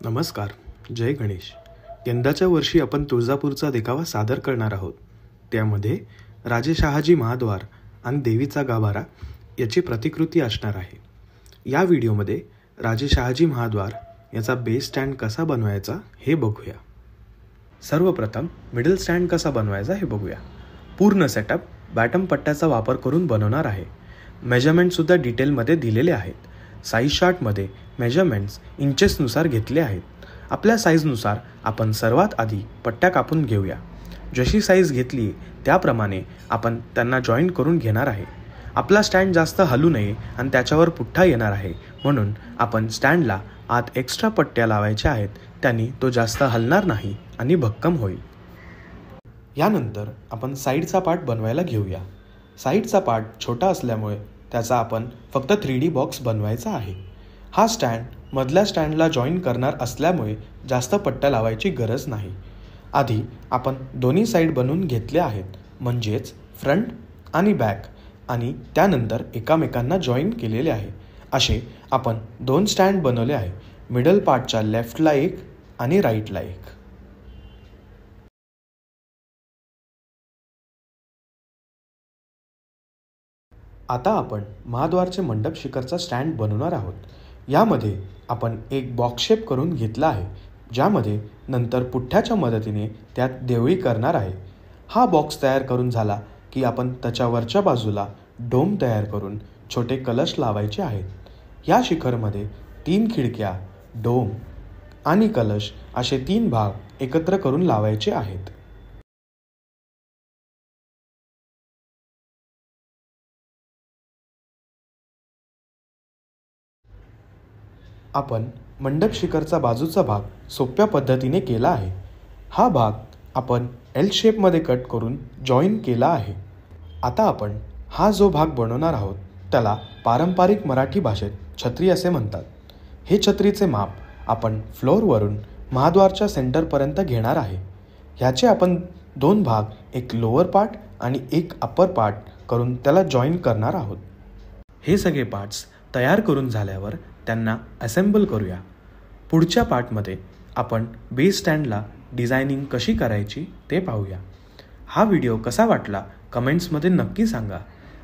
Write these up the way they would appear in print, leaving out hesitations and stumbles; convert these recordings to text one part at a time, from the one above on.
नमस्कार, जय गणेश. यंदाच्या वर्षी आपण तुळजापूरचा देखावा सादर करणार आहोत. त्यामध्ये राजे शहाजी महाद्वार आणि देवीचा गाभारा याची प्रतिकृती असणार आहे. या व्हिडिओमध्ये राजे शहाजी महाद्वार याचा बेस स्टँड कसा बनवायचा हे बघूया. सर्वप्रथम मिडल स्टँड कसा बनवायचा हे बघूया. पूर्ण सेटअप बॅटम पट्ट्याचा वापर करून बनवणार आहे. मेजरमेंटसुद्धा डिटेलमध्ये दिलेले आहेत. साईज चार्टमध्ये मेजरमेंट्स इंचेसनुसार घेतले आहेत. आपल्या साईजनुसार आपण सर्वात आधी पट्ट्या कापून घेऊया. जशी साईज घेतली त्याप्रमाणे आपण त्यांना जॉईंट करून घेणार आहे. आपला स्टँड जास्त हलू नये आणि त्याच्यावर पुठ्ठा येणार आहे, म्हणून आपण स्टँडला आत एक्स्ट्रा पट्ट्या लावायच्या आहेत. त्यांनी तो जास्त हलणार नाही आणि भक्कम होईल. यानंतर आपण साईडचा पार्ट बनवायला घेऊया. साईडचा पार्ट छोटा असल्यामुळे त्याचा आपण फक्त 3D बॉक्स बनवायचा आहे. हा स्टँड मधल्या स्टँडला जॉईन करणार असल्यामुळे जास्त पट्ट्या लावायची गरज नाही. आधी आपण दोन्ही साईड बनवून घेतले आहेत, म्हणजेच फ्रंट आणि बॅक, आणि त्यानंतर एकामेकांना जॉईन केलेले आहे. असे आपण 2 स्टँड बनवले आहे. मिडल पार्टच्या लेफ्टला एक आणि राईटला एक. आता आपण महाद्वारचे मंडप शिखरचा स्टँड बनवणार आहोत. यामध्ये आपण एक बॉक्स शेप करून घेतला आहे, ज्यामध्ये नंतर पुठ्ठ्याच्या मदतीने त्यात देवळी करणार आहे. हा बॉक्स तयार करून झाला की आपण त्याच्या वरच्या बाजूला डोम तयार करून छोटे कलश लावायचे आहेत. या शिखरमध्ये 3 खिडक्या, डोम आणि कलश असे 3 भाग एकत्र करून लावायचे आहेत. आपण मंडप शिखरचा बाजूचा भाग सोप्या पद्धतीने केला आहे. हा भाग आपण L शेपमध्ये कट करून जॉईन केला आहे. आता आपण हा जो भाग बनवणार आहोत त्याला पारंपरिक मराठी भाषेत छत्री असे म्हणतात. हे छत्रीचे माप आपण फ्लोअरवरून महाद्वारच्या सेंटरपर्यंत घेणार आहे. ह्याचे आपण 2 भाग, एक लोअर पार्ट आणि एक अप्पर पार्ट करून त्याला जॉईन करणार आहोत. हे सगळे पार्ट्स तयार करून झाल्यावर त्यांना असेंबल करूया. पुढच्या पार्टमध्ये आपण बेस स्टँडला डिझायनिंग कशी करायची ते पाहूया. हा व्हिडिओ कसा वाटला कमेंट्समध्ये नक्की सांगा,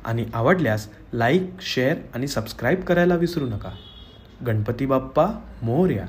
आणि आवडल्यास लाईक, शेअर आणि सबस्क्राईब करायला विसरू नका. गणपती बाप्पा मोरया.